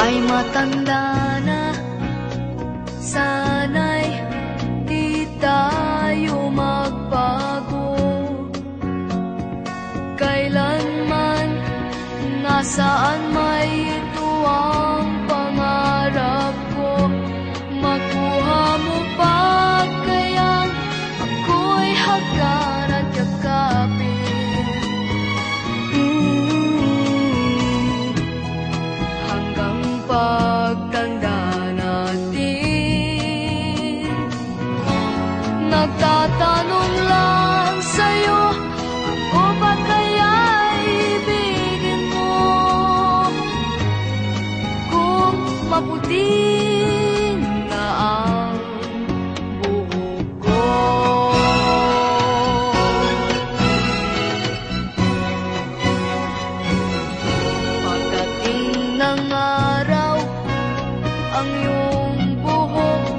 ay matanda na, sana'y di tayo magbago. Kailanman, nasaan may ito ang pangarap ko. Makuha mo pa kayang ako'y hagkan at yakapin. Hanggang pagtanda natin, nagtatanong lang sa'yo, ako ba kaya ibigin mo? Kung maputi na ang buhok ko, pagdating ng araw, ang iyong buhok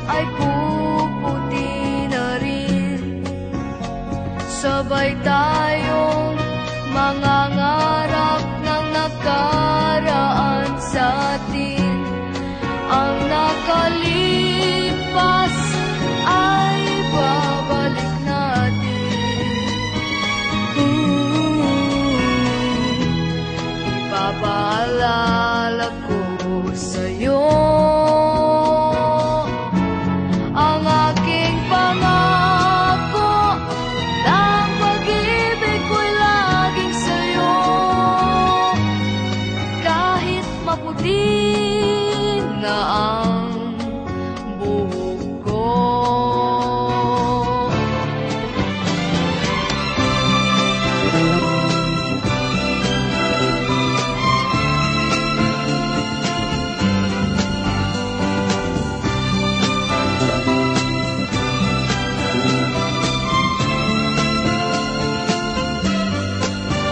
ay puputi na rin. Sabay tayong mangangarap ng nakaraan sa atin. Ang nakalipas ay babalik natin. Ipapaalala ko sa'yo ang aking pangako, na ang pag-ibig ko'y laging sa'yo. Kahit maputi na ang buhok ko.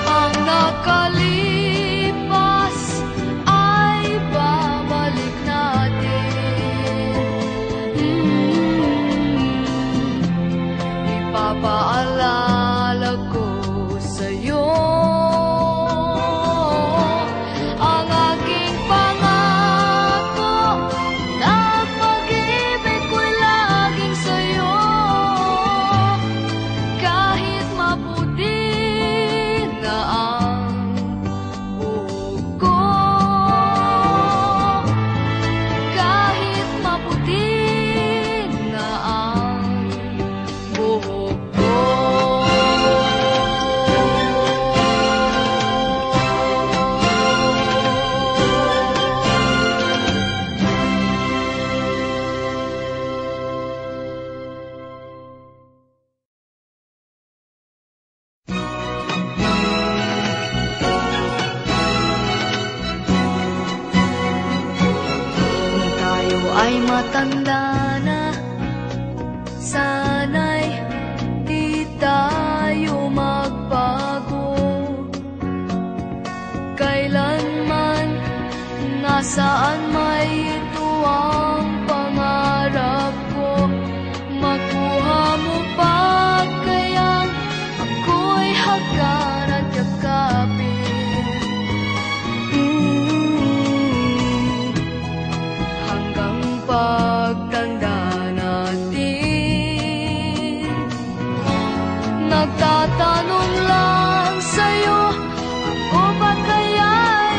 Ang nakalipas ay babalik natin. Ipapaalala ko sa'yo ang aking pangako, na ang pag-ibig ko'y laging sa'yo. Kahit maputi na ang buhok ko, kahit maputi na ang buhok ko. Kung tayo ay matanda na, sana'y di tayo magbago. Kailanman, nasaan may ito ang pangarap ko. Makuha mo pa kayang ako'y hagkan at yakapin. Hanggang pagtanda natin, nagtatanong lang sa'yo, ako ba kaya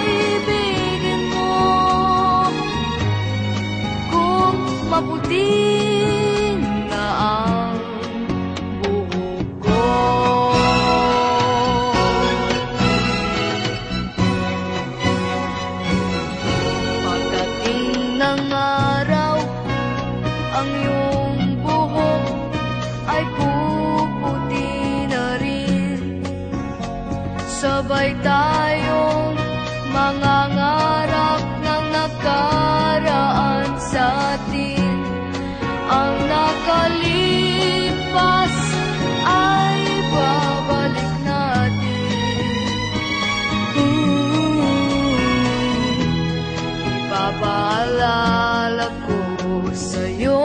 ibigin mo? Kung maputi na ang buhok ko. Pagdating ng araw, ang iyong buhok ay puputi na rin. Sabay tayong mangangarap ng nakaraan sa atin. Ang nakalipas ay babalik natin. Ipapaalala ko sa'yo